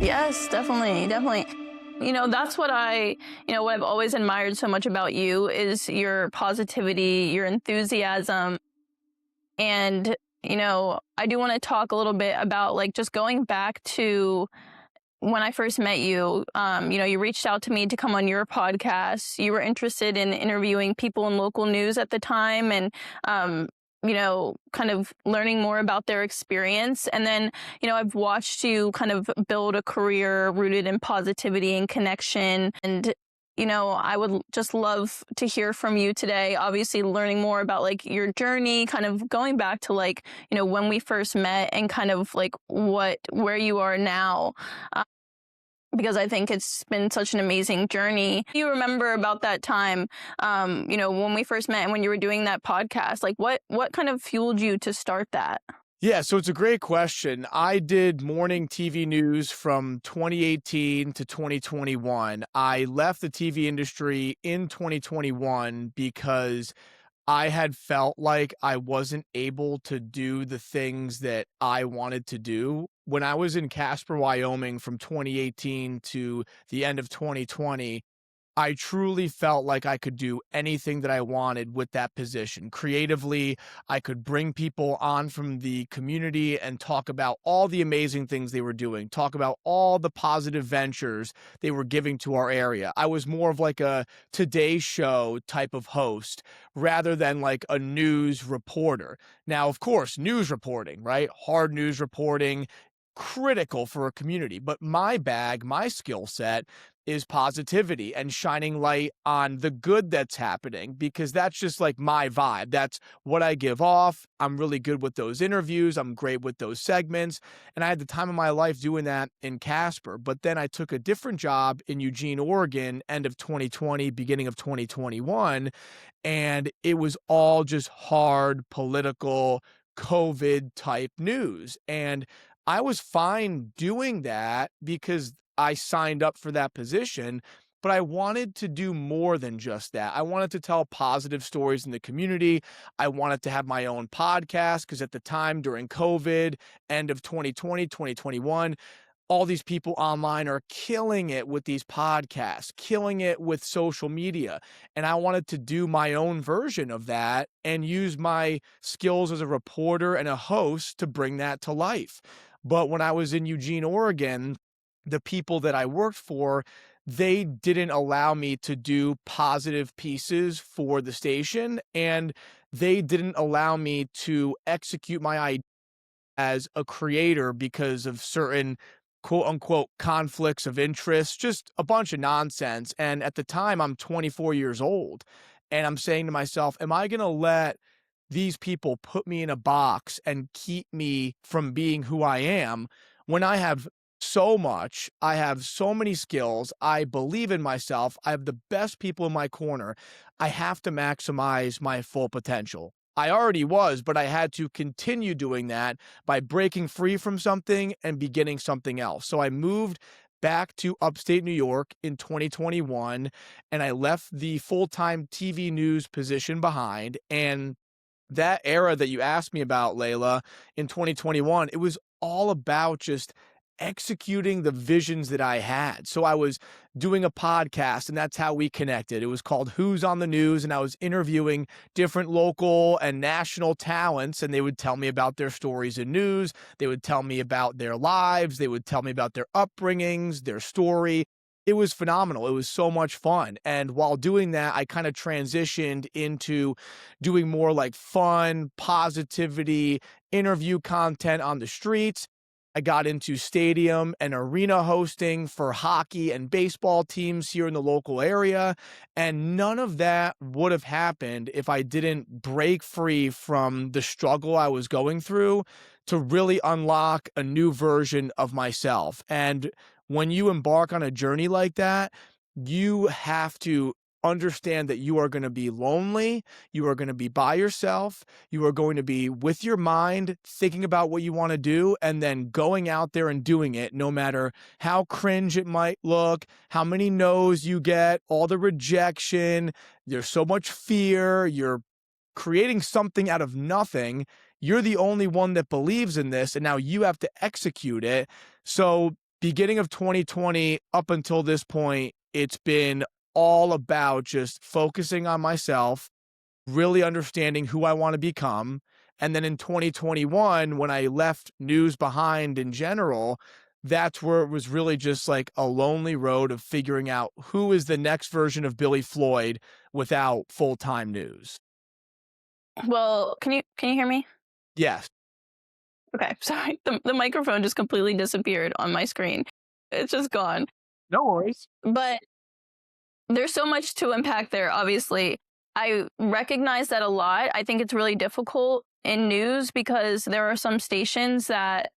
Yes, definitely, definitely. That's what I've always admired so much about you is your positivity, your enthusiasm. And, I do want to talk a little bit about like just going back to when I first met you. You reached out to me to come on your podcast. You were interested in interviewing people in local news at the time and, kind of learning more about their experience. And then, I've watched you kind of build a career rooted in positivity and connection. And, I would just love to hear from you today, obviously learning more about like your journey, kind of going back to like, when we first met and kind of like where you are now. Because I think it's been such an amazing journey. You remember about that time, when we first met and when you were doing that podcast, like what kind of fueled you to start that? Yeah, so it's a great question. I did morning TV news from 2018 to 2021. I left the TV industry in 2021 because I had felt like I wasn't able to do the things that I wanted to do. When I was in Casper, Wyoming from 2018 to the end of 2020, I truly felt like I could do anything that I wanted with that position. Creatively, I could bring people on from the community and talk about all the amazing things they were doing, talk about all the positive ventures they were giving to our area. I was more of like a Today Show type of host rather than like a news reporter. Now, of course, news reporting, right? Hard news reporting, critical for a community. But my bag, my skill set is positivity and shining light on the good that's happening, because that's just like my vibe. That's what I give off. I'm really good with those interviews. I'm great with those segments. And I had the time of my life doing that in Casper. But then I took a different job in Eugene, Oregon, end of 2020, beginning of 2021. And it was all just hard political COVID type news. And I was fine doing that because I signed up for that position, but I wanted to do more than just that. I wanted to tell positive stories in the community. I wanted to have my own podcast because at the time during COVID, end of 2020, 2021, all these people online are killing it with these podcasts, killing it with social media. And I wanted to do my own version of that and use my skills as a reporter and a host to bring that to life. But when I was in Eugene, Oregon, the people that I worked for, they didn't allow me to do positive pieces for the station, and they didn't allow me to execute my idea as a creator because of certain quote unquote conflicts of interest, just a bunch of nonsense. And at the time, I'm 24 years old, and I'm saying to myself, am I going to let these people put me in a box and keep me from being who I am when I have so much? I have so many skills. I believe in myself. I have the best people in my corner. I have to maximize my full potential. I already was, but I had to continue doing that by breaking free from something and beginning something else. So I moved back to upstate New York in 2021, and I left the full-time TV news position behind. And that era that you asked me about, Leila, in 2021, it was all about just executing the visions that I had. So I was doing a podcast, and that's how we connected. It was called Who's on the News, and I was interviewing different local and national talents, and they would tell me about their stories in news. They would tell me about their lives. They would tell me about their upbringings, their story. It was phenomenal. It was so much fun. And while doing that, I kind of transitioned into doing more like fun, positivity, interview content on the streets. I got into stadium and arena hosting for hockey and baseball teams here in the local area. And none of that would have happened if I didn't break free from the struggle I was going through to really unlock a new version of myself. And when you embark on a journey like that, you have to understand that you are going to be lonely. You are going to be by yourself. You are going to be with your mind, thinking about what you want to do, and then going out there and doing it, no matter how cringe it might look, how many no's you get, all the rejection. There's so much fear. You're creating something out of nothing. You're the only one that believes in this, and now you have to execute it. So beginning of 2020 up until this point, it's been all about just focusing on myself, really understanding who I want to become. And then in 2021, when I left news behind in general, that's where it was really just like a lonely road of figuring out who is the next version of Billy Floyd without full-time news. Well, can you hear me? Yes. Okay, sorry. The microphone just completely disappeared on my screen. It's just gone. No worries. But there's so much to unpack there, obviously. I recognize that a lot. I think it's really difficult in news because there are some stations that,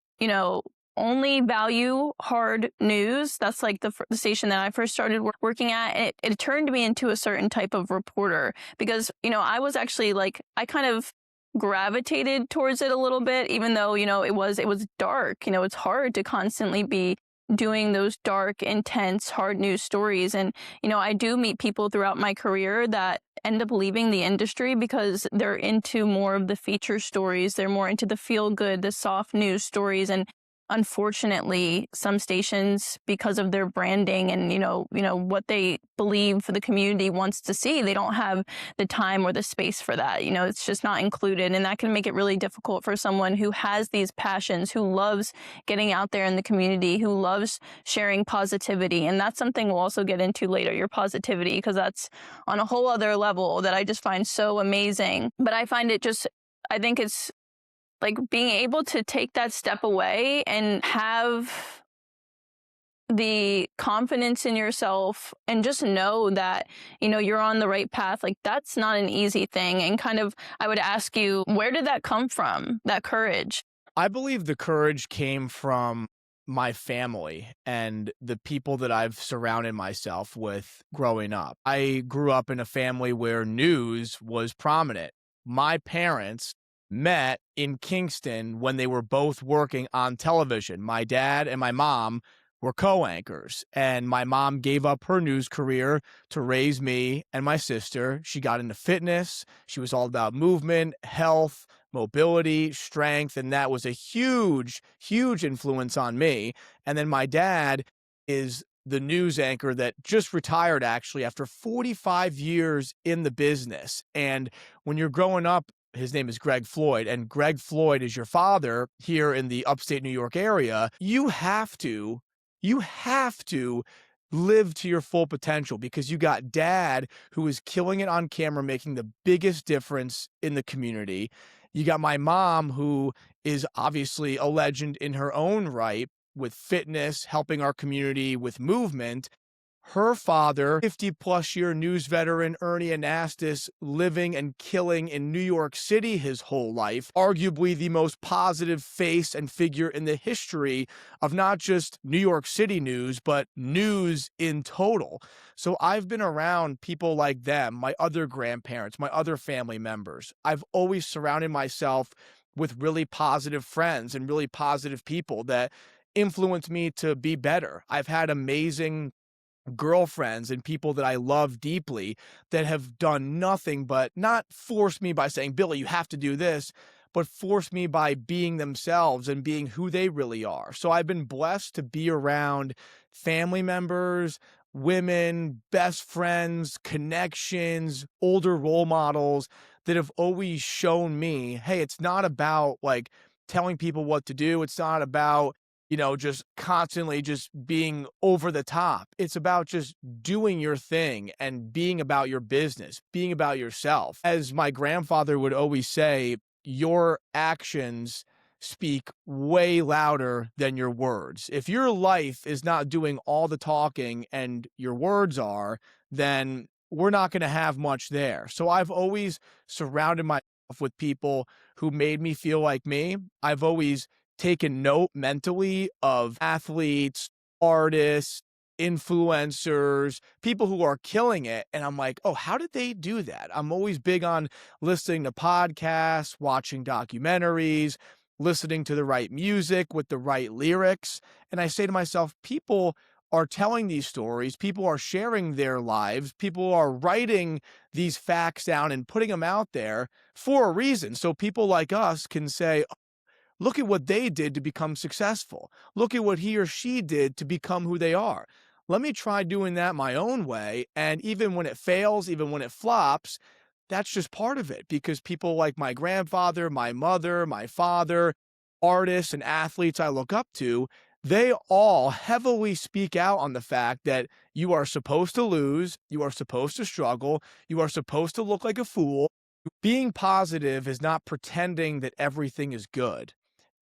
only value hard news. That's like the station that I first started working at. And it turned me into a certain type of reporter because, I was actually like, I kind of gravitated towards it a little bit, even though, it was dark. It's hard to constantly be doing those dark, intense, hard news stories. And, I do meet people throughout my career that end up leaving the industry because they're into more of the feature stories. They're more into the feel good, the soft news stories. And unfortunately, some stations, because of their branding and, what they believe the community wants to see, they don't have the time or the space for that. It's just not included. And that can make it really difficult for someone who has these passions, who loves getting out there in the community, who loves sharing positivity. And that's something we'll also get into later, your positivity, because that's on a whole other level that I just find so amazing. But I find it I think it's like being able to take that step away and have the confidence in yourself and just know that, you're on the right path. Like that's not an easy thing. And kind of, I would ask you, where did that come from? That courage? I believe the courage came from my family and the people that I've surrounded myself with growing up. I grew up in a family where news was prominent. My parents met in Kingston when they were both working on television. My dad and my mom were co-anchors, and my mom gave up her news career to raise me and my sister. She got into fitness. She was all about movement, health, mobility, strength, and that was a huge, huge influence on me. And then my dad is the news anchor that just retired actually after 45 years in the business. And when you're growing up, his name is Greg Floyd, and Greg Floyd is your father here in the upstate New York area. You have to live to your full potential because you got dad who is killing it on camera, making the biggest difference in the community. You got my mom who is obviously a legend in her own right with fitness, helping our community with movement. Her father, 50-plus year news veteran Ernie Anastas, living and killing in New York City his whole life, arguably the most positive face and figure in the history of not just New York City news, but news in total. So I've been around people like them, my other grandparents, my other family members. I've always surrounded myself with really positive friends and really positive people that influence me to be better. I've had amazing girlfriends and people that I love deeply that have done nothing but not force me by saying, Billy, you have to do this, but force me by being themselves and being who they really are. So I've been blessed to be around family members, women, best friends, connections, older role models that have always shown me, hey, it's not about like telling people what to do. It's not about just constantly just being over the top. It's about just doing your thing and being about your business, being about yourself. As my grandfather would always say, your actions speak way louder than your words. If your life is not doing all the talking and your words are, then we're not going to have much there. So I've always surrounded myself with people who made me feel like me. I've always taken note mentally of athletes, artists, influencers, people who are killing it. And I'm like, oh, how did they do that? I'm always big on listening to podcasts, watching documentaries, listening to the right music with the right lyrics. And I say to myself, people are telling these stories, people are sharing their lives, people are writing these facts down and putting them out there for a reason. So people like us can say, Look at what they did to become successful. Look at what he or she did to become who they are. Let me try doing that my own way. And even when it fails, even when it flops, that's just part of it because people like my grandfather, my mother, my father, artists and athletes I look up to, they all heavily speak out on the fact that you are supposed to lose, you are supposed to struggle, you are supposed to look like a fool. Being positive is not pretending that everything is good.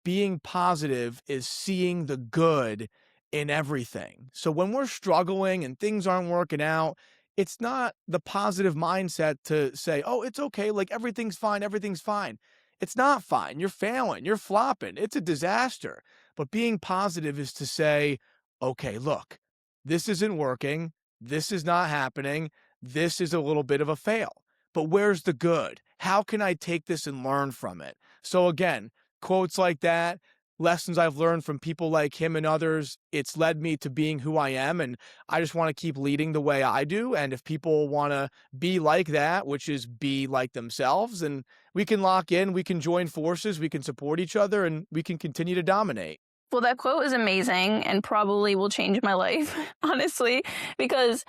Being positive is seeing the good in everything. So when we're struggling and things aren't working out, it's not the positive mindset to say, oh, it's okay. Like everything's fine. Everything's fine. It's not fine. You're failing. You're flopping. It's a disaster. But being positive is to say, okay, look, this isn't working. This is not happening. This is a little bit of a fail. But where's the good? How can I take this and learn from it? So again, quotes like that, lessons I've learned from people like him and others, it's led me to being who I am. And I just want to keep leading the way I do. And if people want to be like that, which is be like themselves, and we can lock in, we can join forces, we can support each other, and we can continue to dominate. Well, that quote is amazing and probably will change my life, honestly, because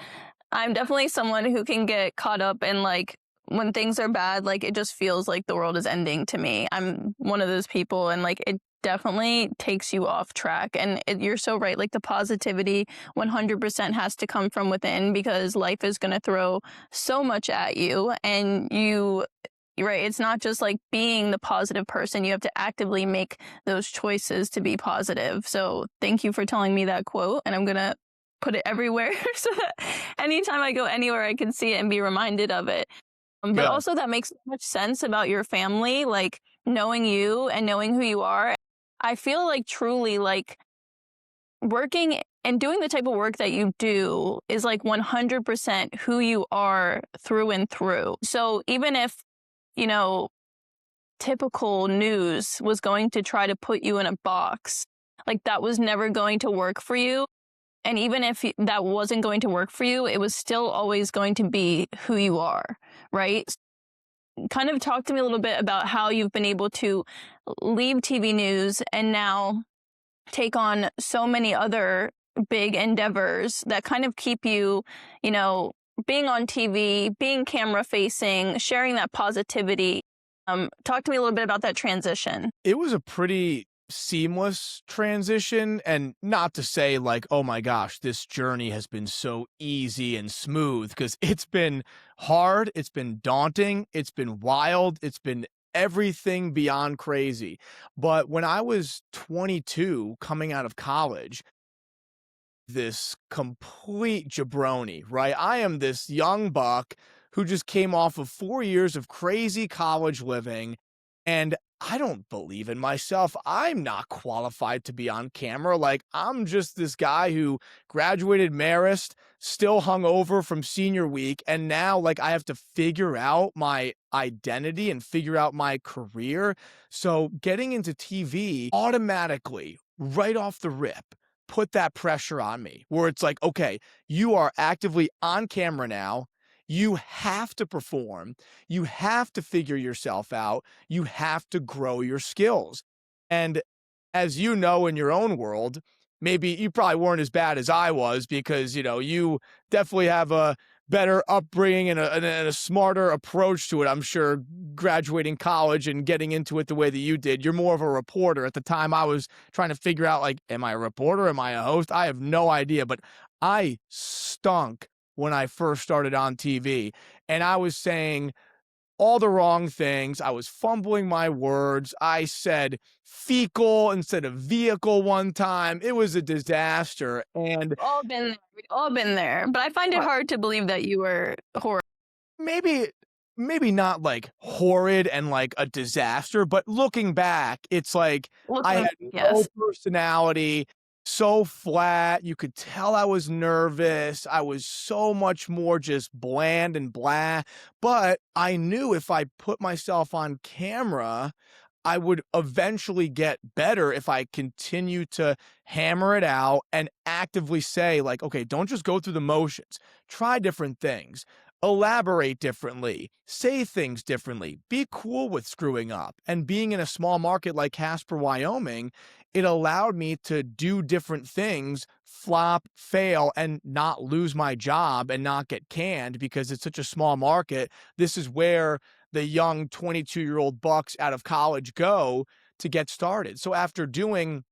I'm definitely someone who can get caught up in like when things are bad, like it just feels like the world is ending to me. I'm one of those people, and like it definitely takes you off track. And you're so right. Like the positivity 100% has to come from within because life is going to throw so much at you. And you're right. It's not just like being the positive person. You have to actively make those choices to be positive. So thank you for telling me that quote. And I'm going to put it everywhere so that anytime I go anywhere, I can see it and be reminded of it. But Good. also that makes so much sense about your family, like knowing you and knowing who you are. I feel like truly like working and doing the type of work that you do is like 100% who you are through and through. So even if, you know, typical news was going to try to put you in a box, like that was never going to work for you. And even if that wasn't going to work for you, it was still always going to be who you are, right? Kind of talk to me a little bit about how you've been able to leave TV news and now take on so many other big endeavors that kind of keep you, you know, being on TV, being camera facing, sharing that positivity. Talk to me a little bit about that transition. It was a pretty seamless transition, and not to say like, oh my gosh, this journey has been so easy and smooth, because it's been hard, it's been daunting, it's been wild, it's been everything beyond crazy. But when I was 22 coming out of college, this complete jabroni, right? I am this young buck who just came off of 4 years of crazy college living, and I don't believe in myself. I'm not qualified to be on camera. Like, I'm just this guy who graduated Marist, still hung over from senior week, and now, like, I have to figure out my identity and figure out my career. So getting into TV automatically, right off the rip, put that pressure on me where it's like, okay, you are actively on camera now. You have to perform. You have to figure yourself out. You have to grow your skills. And as you know, in your own world, maybe you probably weren't as bad as I was because, you know, you definitely have a better upbringing and a smarter approach to it. I'm sure graduating college and getting into it the way that you did. You're more of a reporter. At the time, I was trying to figure out, like, am I a reporter? Am I a host? I have no idea, but I stunk when I first started on TV, and I was saying all the wrong things. I was fumbling my words. I said fecal instead of vehicle one time. It was a disaster. And We've all been there. We've all been there. But I find it hard to believe that you were horrible. maybe maybe not like horrid and like a disaster, but looking back, it's like I had no Yes. personality, so flat. You could tell I was nervous. I was so much more just bland and blah. But I knew if I put myself on camera, I would eventually get better if I continue to hammer it out and actively say, like, okay, don't just go through the motions. Try different things. elaborate differently, say things differently, be cool with screwing up. And being in a small market like Casper, Wyoming, it allowed me to do different things, flop, fail, and not lose my job and not get canned because it's such a small market. This is where the young 22-year-old bucks out of college go to get started. So after doing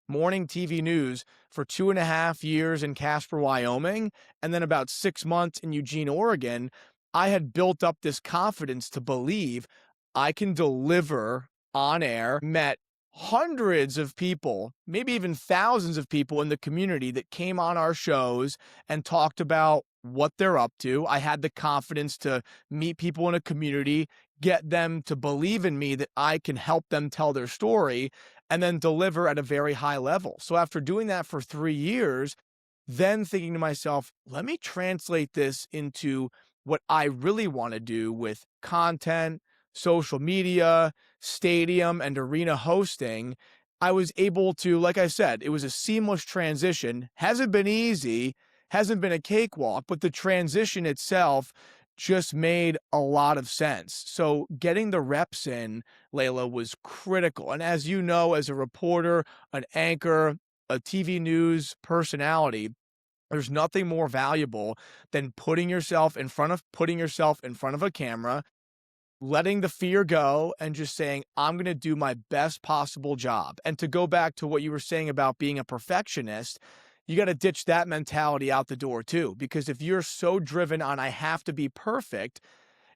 morning TV news for 2.5 years in Casper, Wyoming, and then about 6 months in Eugene, Oregon, I had built up this confidence to believe I can deliver on air, met hundreds of people, maybe even thousands of people in the community that came on our shows and talked about what they're up to. I had the confidence to meet people in a community, get them to believe in me that I can help them tell their story and then deliver at a very high level. So after doing that for 3 years, then thinking to myself, let me translate this into what I really want to do with content, social media, stadium, and arena hosting. I was able to, like I said, it was a seamless transition. Hasn't been easy, hasn't been a cakewalk, but the transition itself just made a lot of sense. So getting the reps in, Leila, was critical. And as you know, as a reporter, an anchor, a TV news personality, there's nothing more valuable than putting yourself in front of a camera, letting the fear go and just saying, I'm going to do my best possible job. And to go back to what you were saying about being a perfectionist, you got to ditch that mentality out the door too. Because if you're so driven on, I have to be perfect,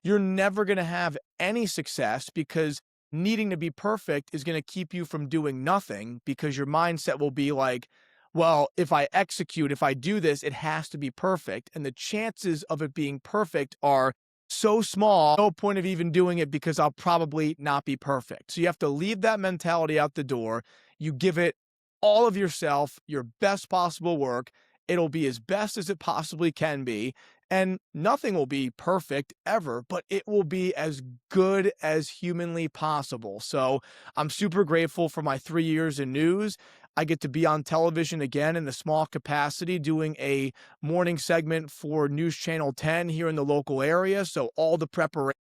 you're never going to have any success because needing to be perfect is going to keep you from doing nothing because your mindset will be like, well, if I execute, if I do this, it has to be perfect. And the chances of it being perfect are so small, no point of even doing it because I'll probably not be perfect. So you have to leave that mentality out the door. You give it all of yourself, your best possible work. It'll be as best as it possibly can be. And nothing will be perfect ever, but it will be as good as humanly possible. So I'm super grateful for my 3 years in news. I get to be on television again in a small capacity doing a morning segment for News Channel 10 here in the local area. So all the preparation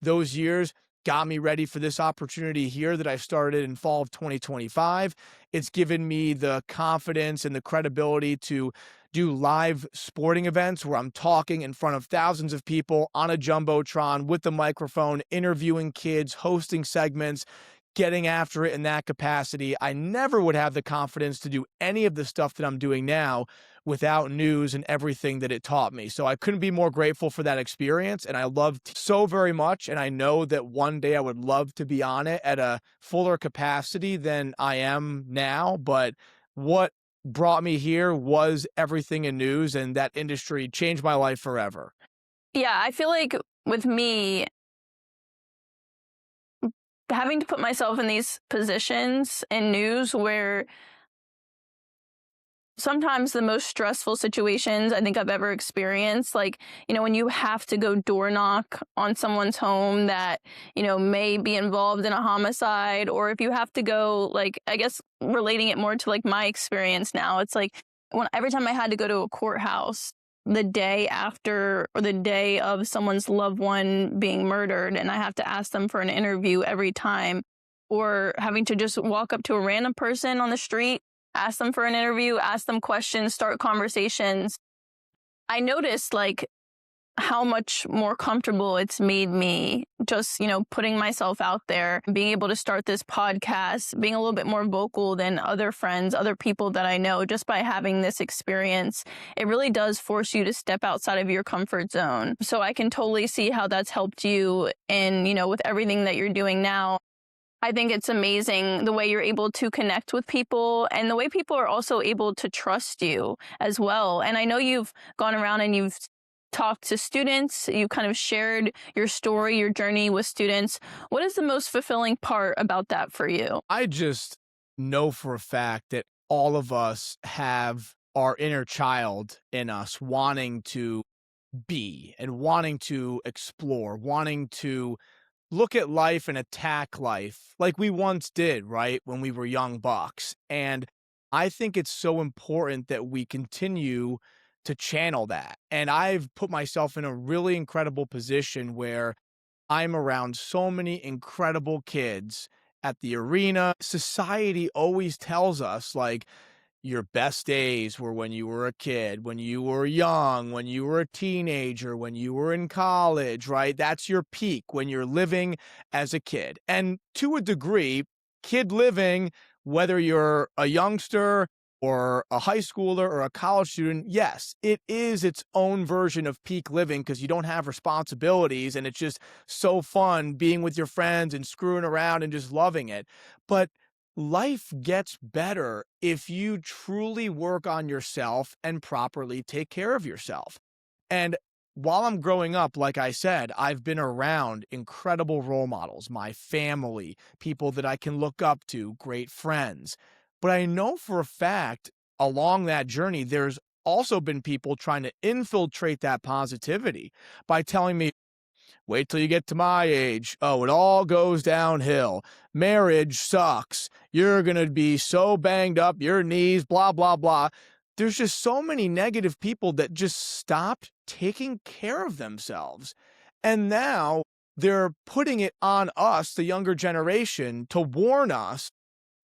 those years got me ready for this opportunity here that I started in fall of 2025. It's given me the confidence and the credibility to do live sporting events where I'm talking in front of thousands of people on a jumbotron with the microphone, interviewing kids, hosting segments, getting after it in that capacity. I never would have the confidence to do any of the stuff that I'm doing now without news and everything that it taught me. So I couldn't be more grateful for that experience. And I loved so very much. And I know that one day I would love to be on it at a fuller capacity than I am now. But what brought me here was everything in news, and that industry changed my life forever. Yeah, I feel like with me, having to put myself in these positions in news where sometimes the most stressful situations I think I've ever experienced, like, when you have to go door knock on someone's home that, may be involved in a homicide, or if you have to go, like, I guess relating it more to like my experience now, it's like every time I had to go to a courthouse the day after or the day of someone's loved one being murdered, and I have to ask them for an interview every time, or having to just walk up to a random person on the street, ask them for an interview, ask them questions, start conversations. I noticed like how much more comfortable it's made me just, putting myself out there, being able to start this podcast, being a little bit more vocal than other friends, other people that I know, just by having this experience. It really does force you to step outside of your comfort zone. So I can totally see how that's helped you and, with everything that you're doing now. I think it's amazing the way you're able to connect with people and the way people are also able to trust you as well. And I know you've gone around and you've talked to students, you kind of shared your story, your journey with students. What is the most fulfilling part about that for you? I just know for a fact that all of us have our inner child in us wanting to be and wanting to explore, wanting to look at life and attack life like we once did, right? When we were young bucks. And I think it's so important that we continue to channel that. And I've put myself in a really incredible position where I'm around so many incredible kids at the arena. Society always tells us, like, your best days were when you were a kid, when you were young, when you were a teenager, when you were in college, right? That's your peak when you're living as a kid. And to a degree, kid living, whether you're a youngster or a high schooler or a college student, yes, it is its own version of peak living because you don't have responsibilities and it's just so fun being with your friends and screwing around and just loving it. But life gets better if you truly work on yourself and properly take care of yourself. And while I'm growing up, like I said, I've been around incredible role models, my family, people that I can look up to, great friends. But I know for a fact along that journey, there's also been people trying to infiltrate that positivity by telling me, wait till you get to my age. Oh, it all goes downhill. Marriage sucks. You're going to be so banged up, your knees, blah, blah, blah. There's just so many negative people that just stopped taking care of themselves. And now they're putting it on us, the younger generation, to warn us.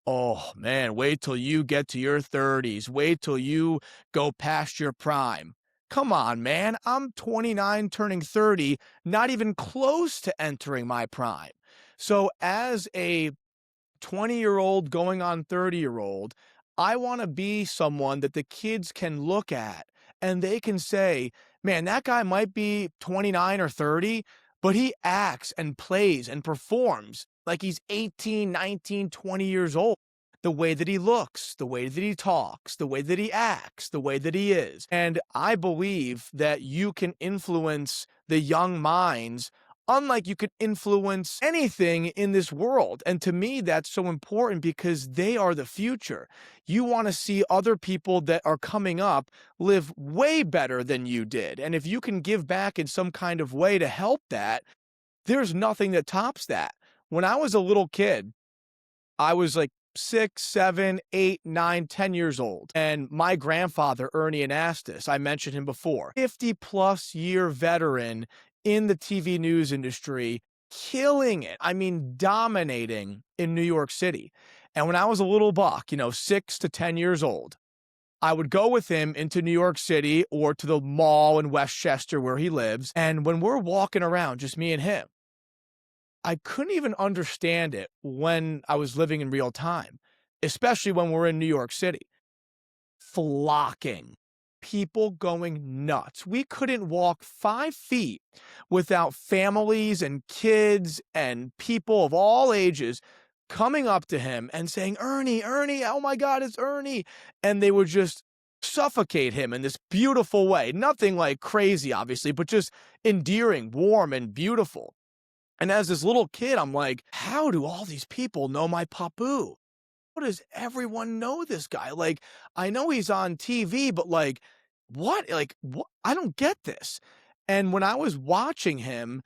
Oh man, wait till you get to your 30s. Wait till you go past your prime. Come on, man. I'm 29 turning 30, not even close to entering my prime. So as a 20-year-old going on 30-year-old, I want to be someone that the kids can look at and they can say, man, that guy might be 29 or 30, but he acts and plays and performs like he's 18, 19, 20 years old. The way that he looks, the way that he talks, the way that he acts, the way that he is. And I believe that you can influence the young minds unlike you could influence anything in this world. And to me, that's so important because they are the future. You want to see other people that are coming up live way better than you did. And if you can give back in some kind of way to help that, there's nothing that tops that. When I was a little kid, I was like 6, 7, 8, 9, 10 years old. And my grandfather, Ernie Anastas, I mentioned him before, 50-plus year veteran in the TV news industry, killing it. I mean, dominating in New York City. And when I was a little buck, 6 to 10 years old, I would go with him into New York City or to the mall in Westchester where he lives. And when we're walking around, just me and him, I couldn't even understand it when I was living in real time, especially when we're in New York City. Flocking, people going nuts. We couldn't walk 5 feet without families and kids and people of all ages coming up to him and saying, Ernie, Ernie, oh my God, it's Ernie. And they would just suffocate him in this beautiful way. Nothing like crazy, obviously, but just endearing, warm, and beautiful. And as this little kid, I'm like, how do all these people know my papu? How does everyone know this guy? Like, I know he's on TV, but like, what? Like, what? I don't get this. And when I was watching him,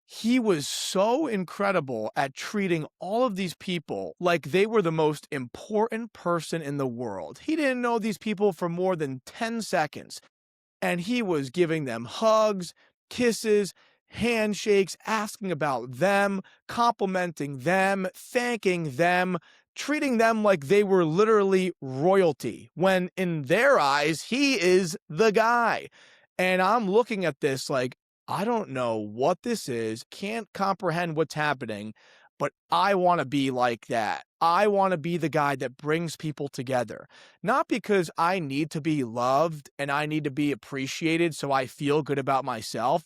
he was so incredible at treating all of these people like they were the most important person in the world. He didn't know these people for more than 10 seconds. And he was giving them hugs, kisses, handshakes, asking about them, complimenting them, thanking them, treating them like they were literally royalty, when in their eyes, he is the guy. And I'm looking at this like, I don't know what this is, can't comprehend what's happening, but I want to be like that. I want to be the guy that brings people together. Not because I need to be loved and I need to be appreciated so I feel good about myself.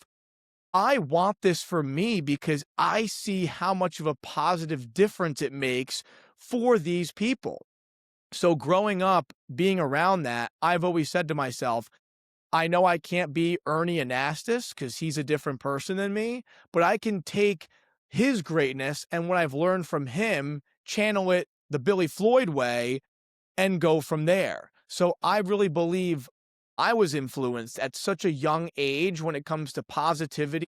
I want this for me because I see how much of a positive difference it makes for these people. So growing up, being around that, I've always said to myself, I know I can't be Ernie Anastas because he's a different person than me, but I can take his greatness and what I've learned from him, channel it the Billy Floyd way, and go from there. So I really believe I was influenced at such a young age when it comes to positivity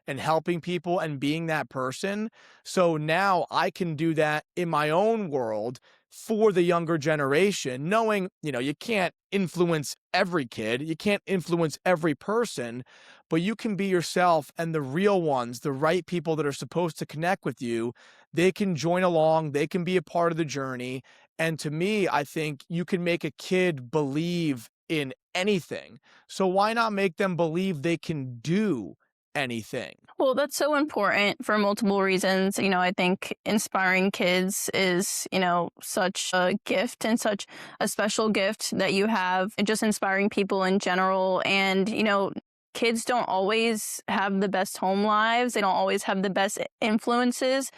and helping people and being that person. So now I can do that in my own world for the younger generation, knowing, you can't influence every kid, you can't influence every person, but you can be yourself, and the real ones, the right people that are supposed to connect with you, they can join along, they can be a part of the journey. And to me, I think you can make a kid believe in anything. So why not make them believe they can do anything? Well, that's so important for multiple reasons. I think inspiring kids is, such a gift and such a special gift that you have, and just inspiring people in general. And, kids don't always have the best home lives. They don't always have the best influences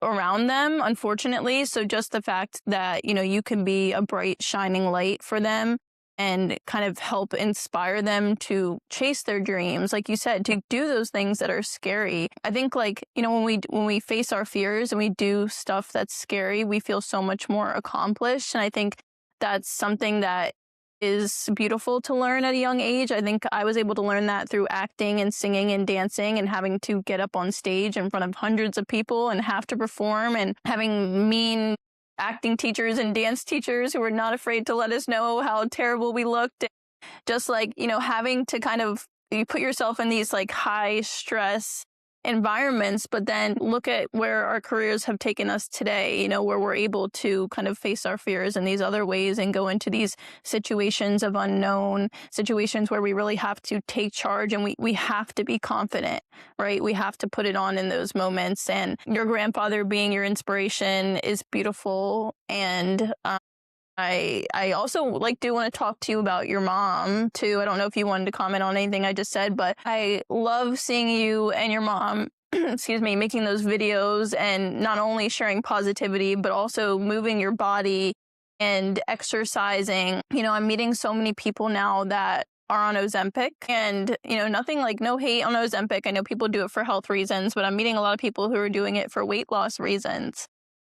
around them, unfortunately. So just the fact that, you can be a bright, shining light for them and kind of help inspire them to chase their dreams, like you said, to do those things that are scary. I think, like, when we face our fears and we do stuff that's scary, we feel so much more accomplished. And I think that's something that is beautiful to learn at a young age. I think I was able to learn that through acting and singing and dancing and having to get up on stage in front of hundreds of people and have to perform, and having mean acting teachers and dance teachers who were not afraid to let us know how terrible we looked. Just like, having to kind of, you put yourself in these like high stress environments, but then look at where our careers have taken us today, where we're able to kind of face our fears in these other ways and go into these situations of unknown, situations where we really have to take charge, and we have to be confident, right? We have to put it on in those moments. And your grandfather being your inspiration is beautiful. And I also do want to talk to you about your mom too. I don't know if you wanted to comment on anything I just said, but I love seeing you and your mom, excuse me, making those videos and not only sharing positivity, but also moving your body and exercising. I'm meeting so many people now that are on Ozempic, and, nothing, like, no hate on Ozempic. I know people do it for health reasons, but I'm meeting a lot of people who are doing it for weight loss reasons.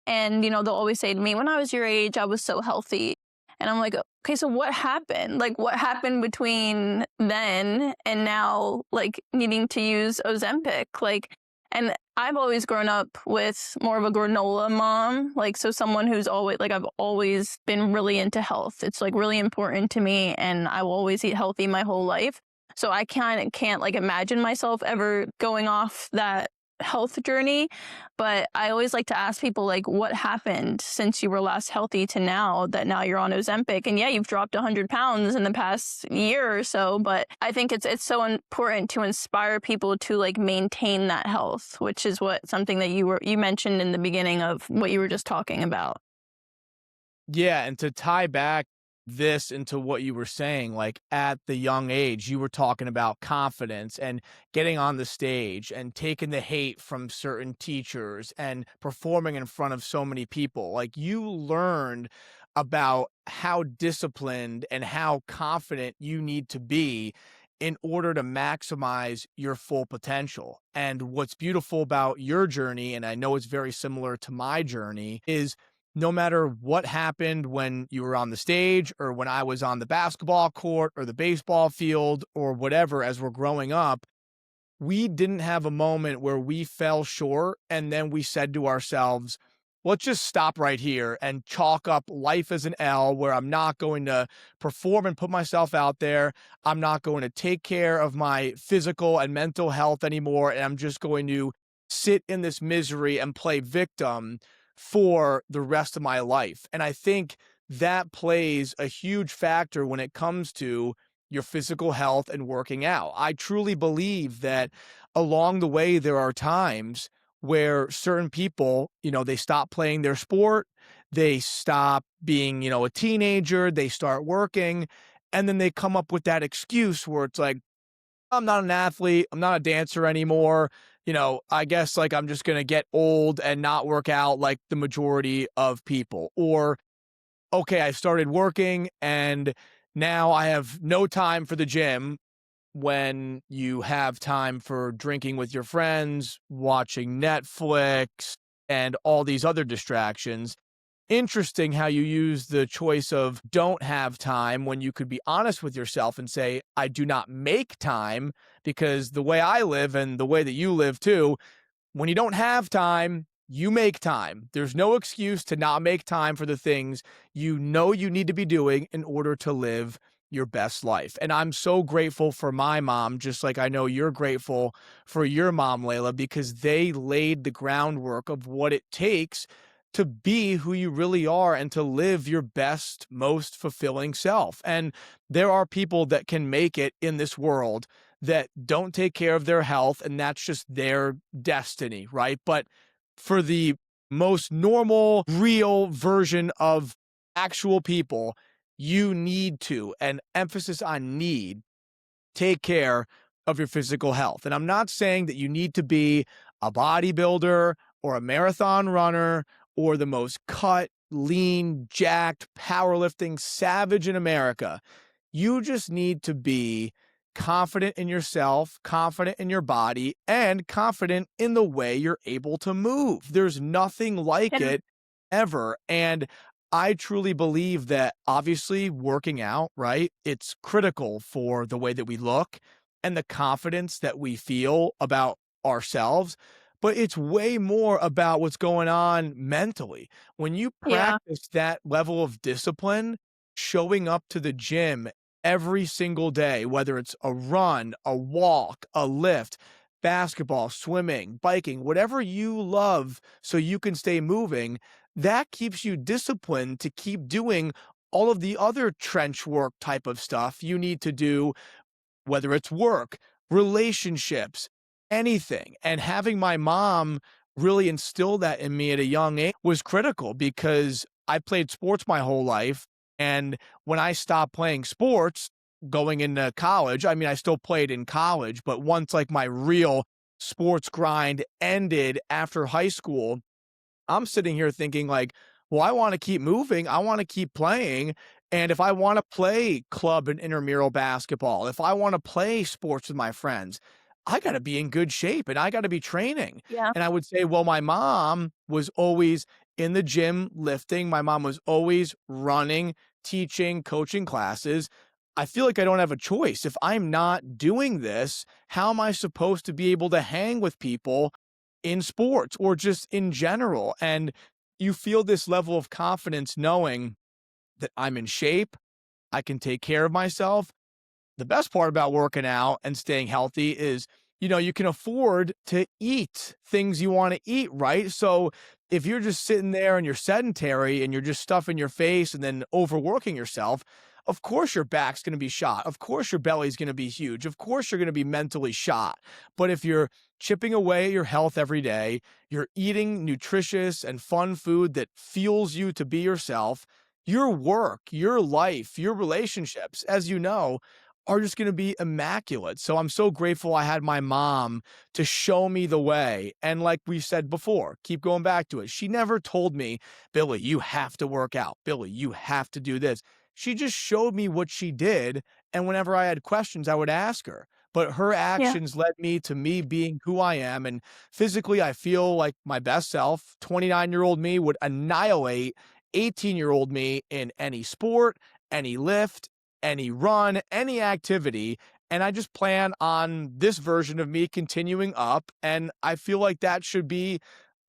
And, they'll always say to me, when I was your age, I was so healthy. And I'm like, okay, so what happened? Like, what happened between then and now, like, needing to use Ozempic? Like, and I've always grown up with more of a granola mom. Like, so someone who's always, like, I've always been really into health. It's, like, really important to me, and I will always eat healthy my whole life. So I can't like imagine myself ever going off that health journey. But I always like to ask people, like, what happened since you were last healthy to now that now you're on Ozempic? And yeah, you've dropped 100 pounds in the past year or so, but I think it's so important to inspire people to, like, maintain that health, which is something that you mentioned in the beginning of what you were just talking about. Yeah, and to tie back this into what you were saying, like at the young age, you were talking about confidence and getting on the stage and taking the hate from certain teachers and performing in front of so many people. Like, you learned about how disciplined and how confident you need to be in order to maximize your full potential. And what's beautiful about your journey, and I know it's very similar to my journey, is no matter what happened when you were on the stage or when I was on the basketball court or the baseball field or whatever, as we're growing up, we didn't have a moment where we fell short and then we said to ourselves, let's just stop right here and chalk up life as an L, where I'm not going to perform and put myself out there. I'm not going to take care of my physical and mental health anymore. And I'm just going to sit in this misery and play victim for the rest of my life. And I think that plays a huge factor when it comes to your physical health and working out. I truly believe that along the way, there are times where certain people, they stop playing their sport, they stop being, a teenager, they start working, and then they come up with that excuse where it's like, I'm not an athlete, I'm not a dancer anymore. I guess, like, I'm just going to get old and not work out like the majority of people. Or, okay, I started working and now I have no time for the gym, when you have time for drinking with your friends, watching Netflix, and all these other distractions. interesting how you use the choice of don't have time when you could be honest with yourself and say, I do not make time, because the way I live and the way that you live too, when you don't have time, you make time. There's no excuse to not make time for the things you know you need to be doing in order to live your best life. And I'm so grateful for my mom, just like I know you're grateful for your mom, Layla, because they laid the groundwork of what it takes to be who you really are and to live your best, most fulfilling self. And there are people that can make it in this world that don't take care of their health, and that's just their destiny, right? But for the most normal, real version of actual people, you need to, and emphasis on need, take care of your physical health. And I'm not saying that you need to be a bodybuilder or a marathon runner or the most cut, lean, jacked, powerlifting savage in America. You just need to be confident in yourself, confident in your body, and confident in the way you're able to move. There's nothing like Yeah. it ever. And I truly believe that obviously working out, right? It's critical for the way that we look and the confidence that we feel about ourselves. But it's way more about what's going on mentally. When you Yeah. practice that level of discipline, showing up to the gym every single day, whether it's a run, a walk, a lift, basketball, swimming, biking, whatever you love so you can stay moving, that keeps you disciplined to keep doing all of the other trench work type of stuff you need to do, whether it's work, relationships, anything. And having my mom really instill that in me at a young age was critical, because I played sports my whole life. And when I stopped playing sports going into college, I mean, I still played in college, but once like my real sports grind ended after high school, I'm sitting here thinking like, well, I want to keep moving. I want to keep playing. And if I want to play club and intramural basketball, if I want to play sports with my friends, I got to be in good shape and I got to be training. Yeah. And I would say, well, my mom was always in the gym lifting. My mom was always running, teaching, coaching classes. I feel like I don't have a choice. If I'm not doing this, how am I supposed to be able to hang with people in sports or just in general? And you feel this level of confidence knowing that I'm in shape, I can take care of myself. The best part about working out and staying healthy is, you can afford to eat things you want to eat, right? So if you're just sitting there and you're sedentary and you're just stuffing your face and then overworking yourself, of course your back's going to be shot. Of course your belly's going to be huge. Of course you're going to be mentally shot. But if you're chipping away at your health every day, you're eating nutritious and fun food that fuels you to be yourself, your work, your life, your relationships, as you know, are just going to be immaculate. So I'm so grateful I had my mom to show me the way. And like we said before, keep going back to it. She never told me, Billy, you have to work out. Billy, you have to do this. She just showed me what she did. And whenever I had questions, I would ask her. But her Yeah. actions led me to me being who I am. And physically, I feel like my best self. 29-year-old me would annihilate 18-year-old me in any sport, any lift, any run, any activity. And I just plan on this version of me continuing up. And I feel like that should be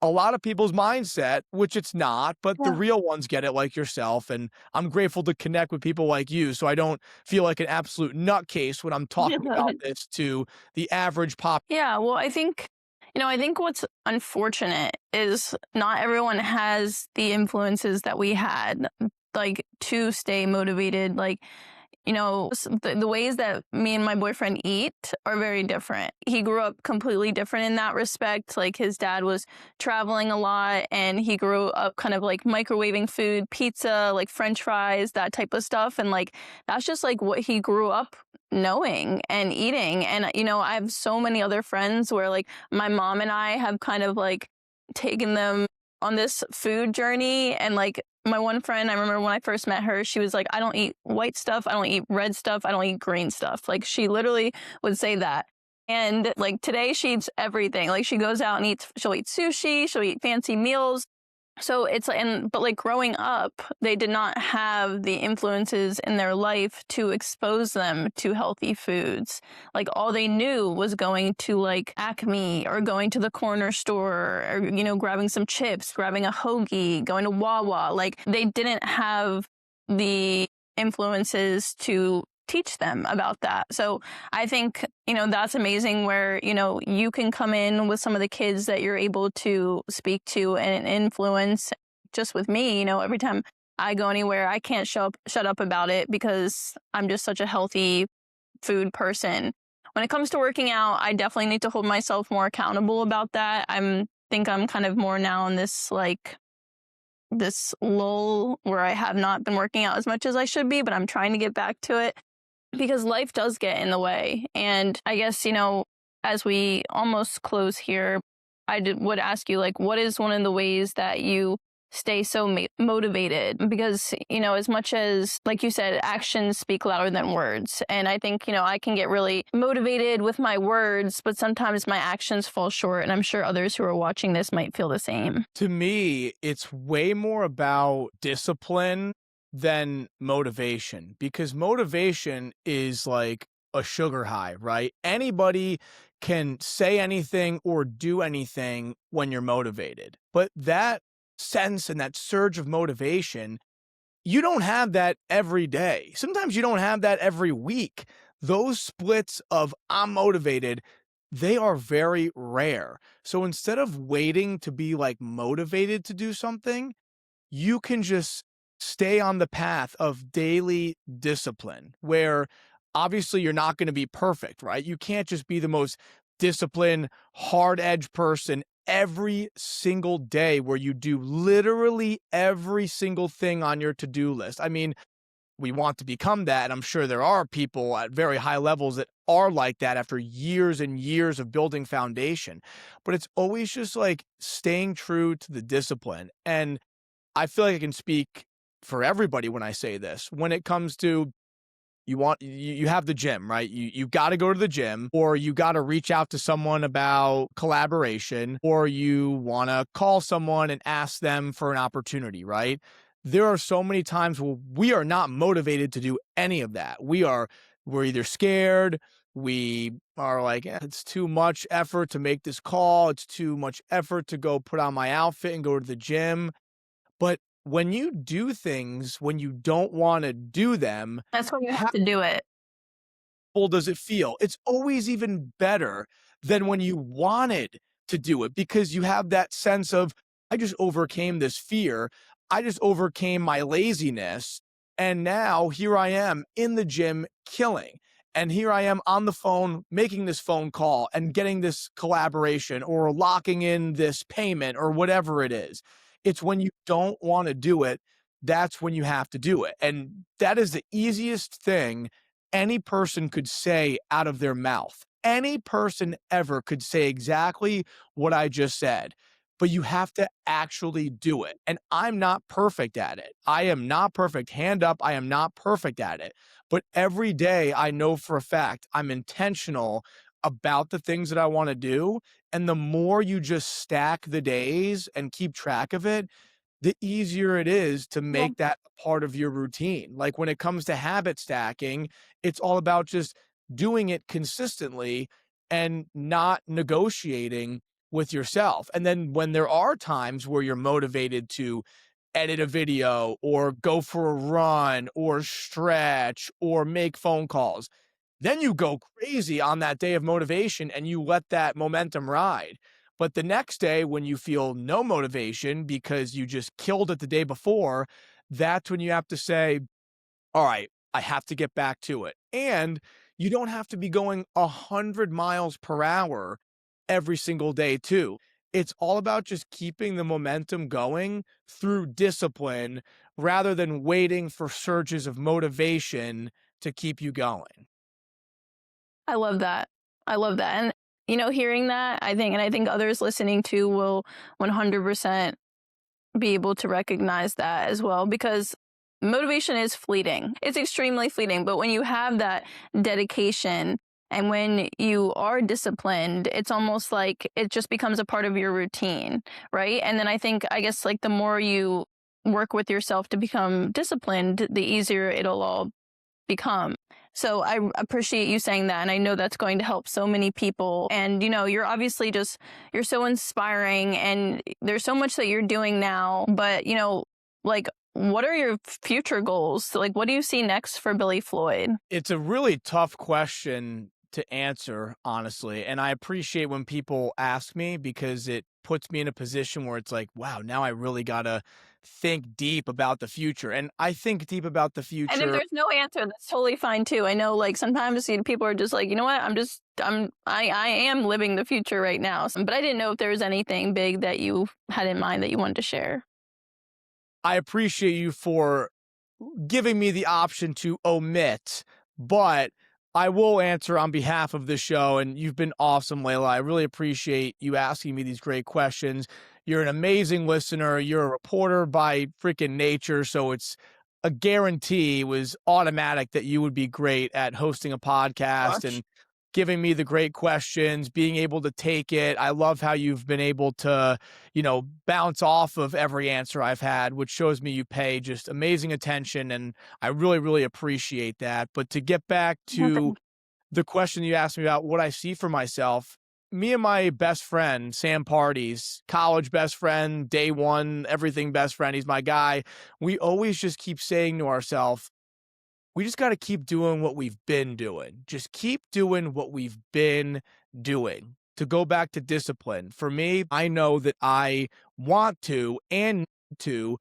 a lot of people's mindset, which it's not, but the Yeah. real ones get it, like yourself. And I'm grateful to connect with people like you so I don't feel like an absolute nutcase when I'm talking about this to the average pop. Yeah, well, I think what's unfortunate is not everyone has the influences that we had, like to stay motivated. Like, the ways that me and my boyfriend eat are very different. He grew up completely different in that respect. Like his dad was traveling a lot and he grew up kind of like microwaving food, pizza, like French fries, that type of stuff. And like, that's just like what he grew up knowing and eating. And, I have so many other friends where like my mom and I have kind of like taken them on this food journey. And like my one friend, I remember when I first met her, she was like, I don't eat white stuff. I don't eat red stuff. I don't eat green stuff. Like she literally would say that. And like today she eats everything. Like she goes out and she'll eat sushi. She'll eat fancy meals. So it's but like growing up, they did not have the influences in their life to expose them to healthy foods. Like all they knew was going to like Acme or going to the corner store or, grabbing some chips, grabbing a hoagie, going to Wawa. Like they didn't have the influences to teach them about that. So I think, that's amazing where, you can come in with some of the kids that you're able to speak to and influence. Just with me, every time I go anywhere, I can't shut up about it because I'm just such a healthy food person. When it comes to working out, I definitely need to hold myself more accountable about that. Think I'm kind of more now in this lull where I have not been working out as much as I should be, but I'm trying to get back to it because life does get in the way. And I guess, as we almost close here, would ask you, like, what is one of the ways that you stay so motivated? Because, as much as, like you said, actions speak louder than words. And I think, I can get really motivated with my words, but sometimes my actions fall short. And I'm sure others who are watching this might feel the same. To me, it's way more about discipline than motivation, because motivation is like a sugar high, right? Anybody can say anything or do anything when you're motivated. But that sense and that surge of motivation, you don't have that every day. Sometimes you don't have that every week. Those splits of I'm motivated, they are very rare. So instead of waiting to be like motivated to do something, you can just stay on the path of daily discipline where obviously you're not going to be perfect, right? You can't just be the most disciplined, hard edge person every single day where you do literally every single thing on your to-do list. I mean, we want to become that, and I'm sure there are people at very high levels that are like that after years and years of building foundation. But it's always just like staying true to the discipline. And I feel like I can speak for everybody when I say this. When it comes to you have the gym, right? You got to go to the gym, or you got to reach out to someone about collaboration, or you want to call someone and ask them for an opportunity, right? There are so many times where we are not motivated to do any of that. We're either scared, we are like, it's too much effort to make this call, it's too much effort to go put on my outfit and go to the gym. But when you do things when you don't want to do them, That's when you have to do it. how does it feel? It's always even better than when you wanted to do it, because you have that sense of, I just overcame this fear. I just overcame my laziness. And now here I am in the gym killing. And here I am on the phone making this phone call and getting this collaboration or locking in this payment or whatever it is. It's when you don't want to do it, that's when you have to do it. And that is the easiest thing any person could say out of their mouth. Any person ever could say exactly what I just said, but you have to actually do it. And I'm not perfect at it. I am not perfect. Hand up, I am not perfect at it. But every day I know for a fact I'm intentional about the things that I want to do. And the more you just stack the days and keep track of it, the easier it is to Yeah. make that a part of your routine. Like when it comes to habit stacking, it's all about just doing it consistently and not negotiating with yourself. And then when there are times where you're motivated to edit a video or go for a run or stretch or make phone calls, then you go crazy on that day of motivation and you let that momentum ride. But the next day, when you feel no motivation because you just killed it the day before, that's when you have to say, all right, I have to get back to it. And you don't have to be going 100 miles per hour every single day, too. It's all about just keeping the momentum going through discipline rather than waiting for surges of motivation to keep you going. I love that. I love that. And, hearing that, I think others listening too will 100% be able to recognize that as well, because motivation is fleeting. It's extremely fleeting. But when you have that dedication And when you are disciplined, it's almost like it just becomes a part of your routine, right? And then I guess like the more you work with yourself to become disciplined, the easier it'll all become. So I appreciate you saying that. And I know that's going to help so many people. And, you're obviously you're so inspiring and there's so much that you're doing now. But, like, what are your future goals? Like, what do you see next for Billy Floyd? It's a really tough question to answer, honestly. And I appreciate when people ask me because it puts me in a position where it's like, wow, now I really got to think deep about the future. And I think deep about the And if future. there's no answer, that's totally fine too. I know, like, sometimes people are just like, you know what, I am living the future right now. But I didn't know if there was anything big that you had in mind that you wanted to share. I appreciate you for giving me the option to omit, but I will answer on behalf of the show. And you've been awesome, Leila. I really appreciate you asking me these great questions. You're an amazing listener. You're a reporter by freaking nature. So it's a guarantee, it was automatic that you would be great at hosting a podcast Gosh. and giving me the great questions, being able to take it. I love how you've been able to, bounce off of every answer I've had, which shows me you pay just amazing attention. And I really, really appreciate that. But to get back to Nothing. the question you asked me about what I see for myself, me and my best friend, Sam Parties, college best friend, day one, everything best friend, he's my guy. We always just keep saying to ourselves, we just got to keep doing what we've been doing. Just keep doing what we've been doing. To go back to discipline, for me, I know that I want to and need to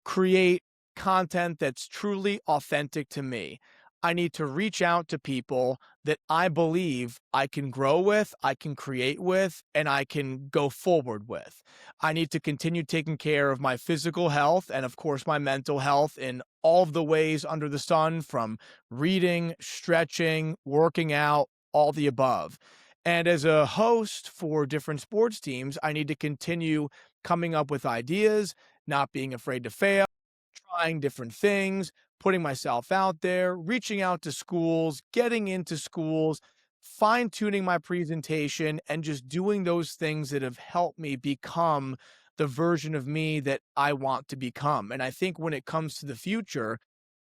create content that's truly authentic to me. I need to reach out to people that I believe I can grow with, I can create with, and I can go forward with. I need to continue taking care of my physical health and, of course, my mental health in all of the ways under the sun, from reading, stretching, working out, all the above. And as a host for different sports teams, I need to continue coming up with ideas, not being afraid to fail, trying different things, putting myself out there, reaching out to schools, getting into schools, fine tuning my presentation, and just doing those things that have helped me become the version of me that I want to become. And I think when it comes to the future,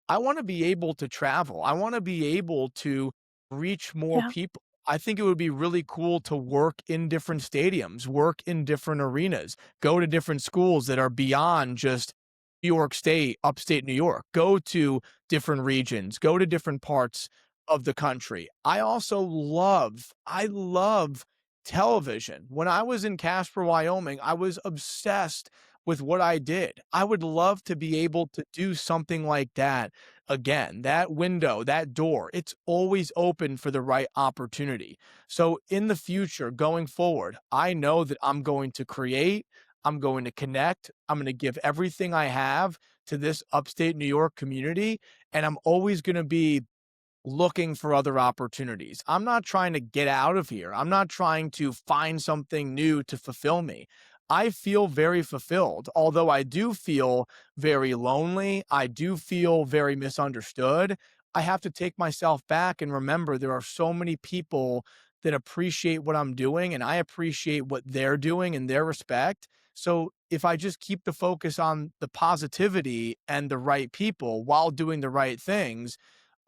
I want to be able to travel. I want to be able to reach more Yeah. people. I think it would be really cool to work in different stadiums, work in different arenas, go to different schools that are beyond just New York State, upstate New York, go to different regions, go to different parts of the country. I love television. When I was in Casper, Wyoming, I was obsessed with what I did. I would love to be able to do something like that again. That window, that door, it's always open for the right opportunity. So in the future, going forward, I know that I'm going to create, I'm going to connect, I'm going to give everything I have to this upstate New York community, and I'm always going to be looking for other opportunities. I'm not trying to get out of here. I'm not trying to find something new to fulfill me. I feel very fulfilled, although I do feel very lonely. I do feel very misunderstood. I have to take myself back and remember there are so many people that appreciate what I'm doing, and I appreciate what they're doing in their respect. So if I just keep the focus on the positivity and the right people while doing the right things,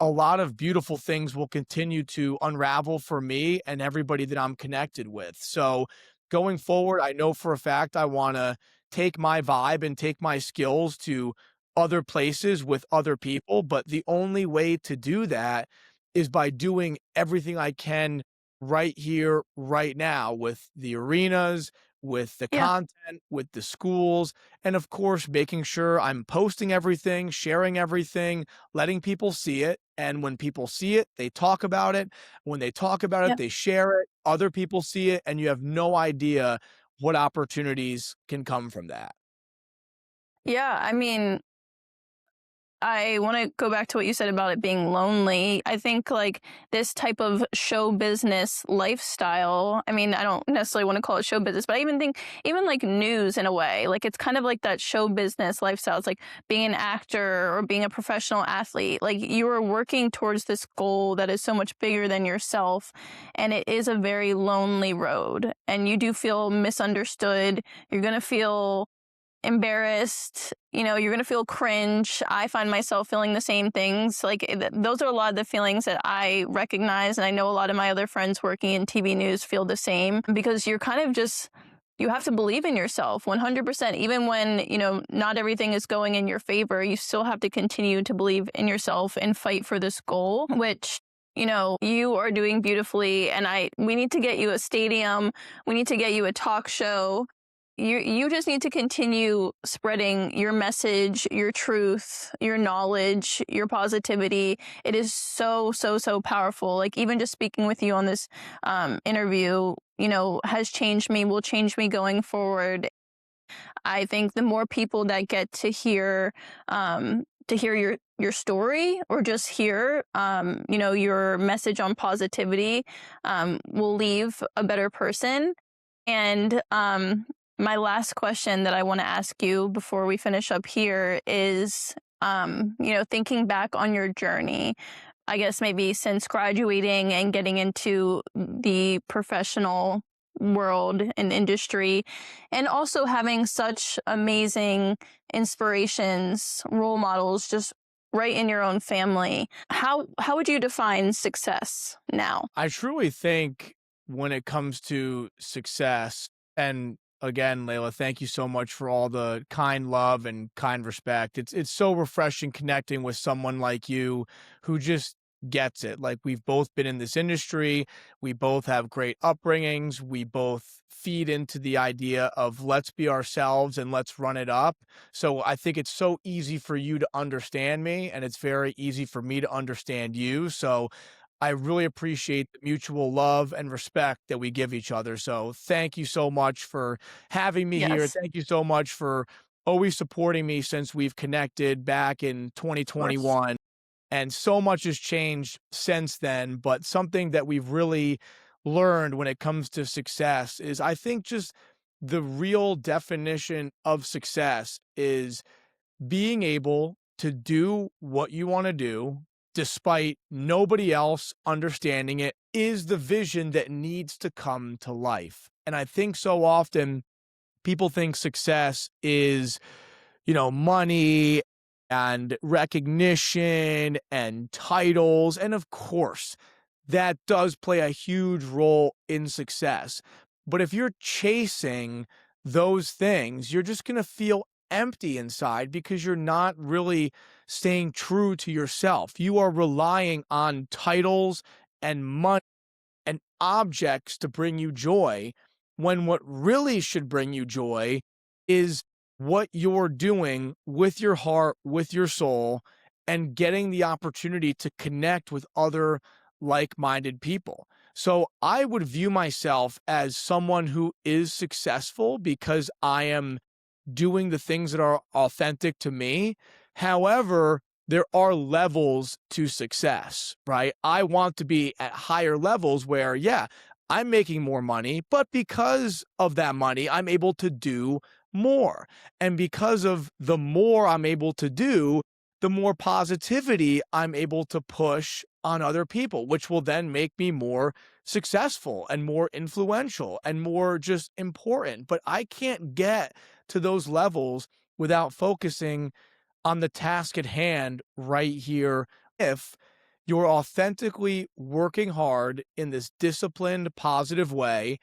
a lot of beautiful things will continue to unravel for me and everybody that I'm connected with. So going forward, I know for a fact I want to take my vibe and take my skills to other places with other people. But the only way to do that is by doing everything I can right here, right now, with the arenas, with the Yeah. content, with the schools, and of course, making sure I'm posting everything, sharing everything, letting people see it. And when people see it, they talk about it. When they talk about it, Yeah. they share it. Other people see it, and you have no idea what opportunities can come from that. Yeah. I mean, I want to go back to what you said about it being lonely. I think like this type of show business lifestyle, I mean, I don't necessarily want to call it show business, but I even think even like news in a way, like it's kind of like that show business lifestyle. It's like being an actor or being a professional athlete. Like you are working towards this goal that is so much bigger than yourself. And it is a very lonely road. And you do feel misunderstood. You're going to feel embarrassed, you're going to feel cringe. I find myself feeling the same things. Like those are a lot of the feelings that I recognize. And I know a lot of my other friends working in TV news feel the same, because you're kind of just, you have to believe in yourself 100%. Even when, not everything is going in your favor, you still have to continue to believe in yourself and fight for this goal, which you are doing beautifully. And we need to get you a stadium. We need to get you a talk show. You just need to continue spreading your message, your truth, your knowledge, your positivity. It is so, so, so powerful. Like even just speaking with you on this interview, has changed me, will change me going forward. I think the more people that get to hear your story, or just hear your message on positivity, will leave a better person. And my last question that I want to ask you before we finish up here is, thinking back on your journey, I guess maybe since graduating and getting into the professional world and industry, and also having such amazing inspirations, role models, just right in your own family. How would you define success now? I truly think when it comes to success, and again, Layla, thank you so much for all the kind love and kind respect. It's so refreshing connecting with someone like you who just gets it. Like we've both been in this industry, we both have great upbringings, we both feed into the idea of let's be ourselves and let's run it up. So I think it's so easy for you to understand me, and it's very easy for me to understand you. So I really appreciate the mutual love and respect that we give each other. So thank you so much for having me here. Yes, Thank you so much for always supporting me since we've connected back in of course. 2021. And so much has changed since then. But something that we've really learned when it comes to success is, I think, just the real definition of success is being able to do what you want to do despite nobody else understanding it is the vision that needs to come to life. And I think so often people think success is, money and recognition and titles. And of course, that does play a huge role in success. But if you're chasing those things, you're just going to feel empty inside because you're not really staying true to yourself. You are relying on titles and money and objects to bring you joy, when what really should bring you joy is what you're doing with your heart, with your soul, and getting the opportunity to connect with other like minded people. So I would view myself as someone who is successful because I am doing the things that are authentic to me. However, there are levels to success, right? I want to be at higher levels where, yeah, I'm making more money, but because of that money, I'm able to do more. And because of the more I'm able to do, the more positivity I'm able to push on other people, which will then make me more successful and more influential and more just important. But I can't get to those levels without focusing on the task at hand right here. If you're authentically working hard in this disciplined, positive way,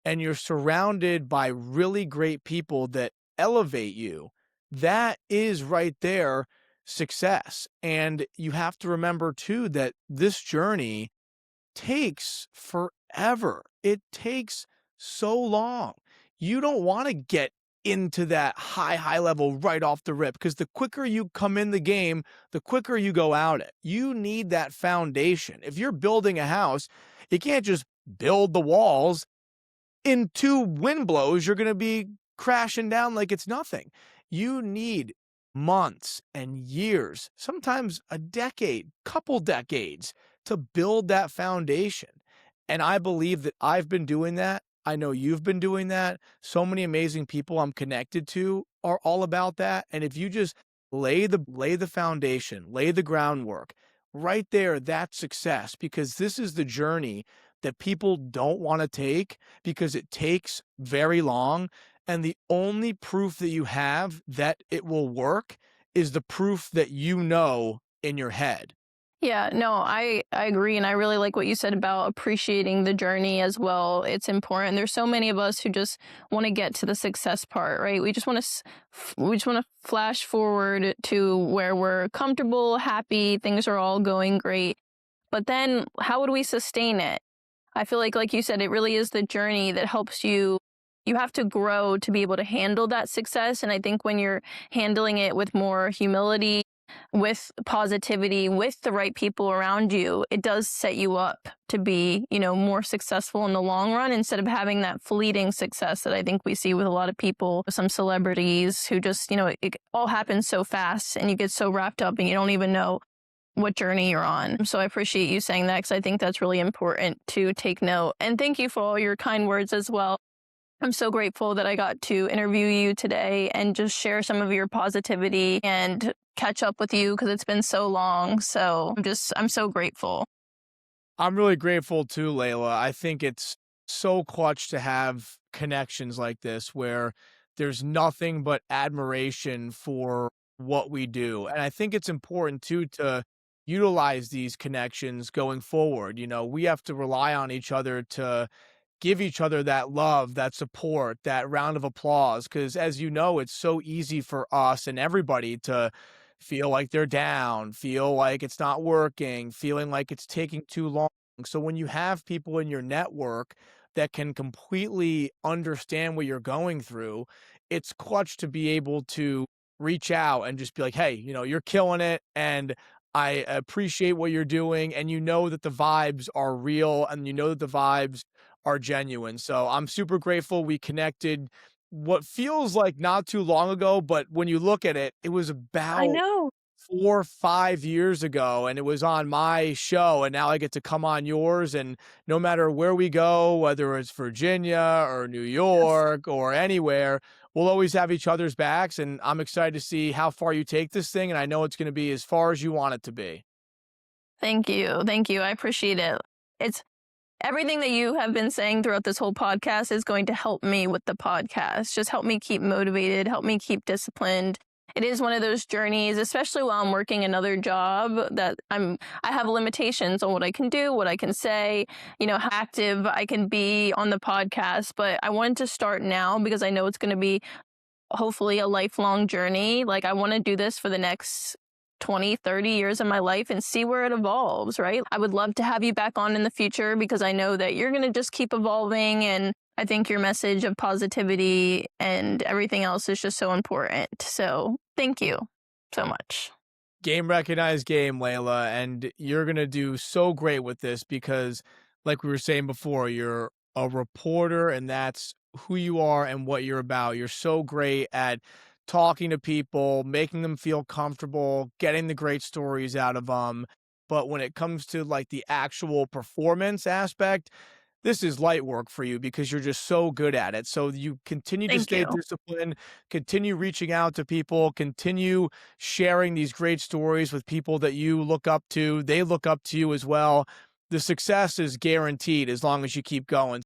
and you're surrounded by really great people that elevate you, that is right there success. And you have to remember too that this journey takes forever. It takes so long. You don't want to get into that high level right off the rip, because the quicker you come in the game, the quicker you go out it. You need that foundation. If you're building a house, you can't just build the walls. In two wind blows, you're going to be crashing down like it's nothing. You need months and years, sometimes a decade, couple decades to build that foundation. And I believe that I've been doing that. I know you've been doing that. So many amazing people I'm connected to are all about that. And if you just lay the foundation, lay the groundwork, right there, that's success, because this is the journey that people don't want to take because it takes very long. And the only proof that you have that it will work is the proof that you know in your head. Yeah, no, I agree. And I really like what you said about appreciating the journey as well. It's important. There's so many of us who just want to get to the success part, right? We just want to flash forward to where we're comfortable, happy, things are all going great. But then how would we sustain it? I feel like you said, it really is the journey that helps you. You have to grow to be able to handle that success. And I think when you're handling it with more humility, with positivity, with the right people around you, it does set you up to be, more successful in the long run instead of having that fleeting success that I think we see with a lot of people, some celebrities who just, it all happens so fast and you get so wrapped up and you don't even know what journey you're on. So I appreciate you saying that because I think that's really important to take note. And thank you for all your kind words as well. I'm so grateful that I got to interview you today and just share some of your positivity and catch up with you because it's been so long. So I'm so grateful. I'm really grateful too, Layla. I think it's so clutch to have connections like this where there's nothing but admiration for what we do. And I think it's important too to utilize these connections going forward. We have to rely on each other to give each other that love, that support, that round of applause. Because as you know, it's so easy for us and everybody to feel like they're down, feel like it's not working, feeling like it's taking too long. So when you have people in your network that can completely understand what you're going through, it's clutch to be able to reach out and just be like, hey, you're killing it. And I appreciate what you're doing. And you know that the vibes are real and you know that the vibes are genuine. So I'm super grateful we connected what feels like not too long ago, but when you look at it, it was I about know. 4 or 5 years ago, and it was on my show, and now I get to come on yours, and no matter where we go, whether it's Virginia or New Yes. York or anywhere, we'll always have each other's backs, and I'm excited to see how far you take this thing, and I know it's gonna be as far as you want it to be. Thank you. Thank you. I appreciate it. It's everything that you have been saying throughout this whole podcast is going to help me with the podcast. Just help me keep motivated, help me keep disciplined. It is one of those journeys, especially while I'm working another job, that I have limitations on what I can do, what I can say, how active I can be on the podcast. But I wanted to start now because I know it's going to be hopefully a lifelong journey. Like I want to do this for the next 20, 30 years of my life and see where it evolves, right? I would love to have you back on in the future because I know that you're going to just keep evolving. And I think your message of positivity and everything else is just so important. So thank you so much. Game recognized game, Layla, and you're gonna do so great with this because, like we were saying before, you're a reporter, and that's who you are and what you're about. You're so great at talking to people, making them feel comfortable, getting the great stories out of them. But when it comes to like the actual performance aspect, this is light work for you because you're just so good at it. So you continue to Thank stay you. disciplined, continue reaching out to people, continue sharing these great stories with people that you look up to. They look up to you as well. The success is guaranteed as long as you keep going.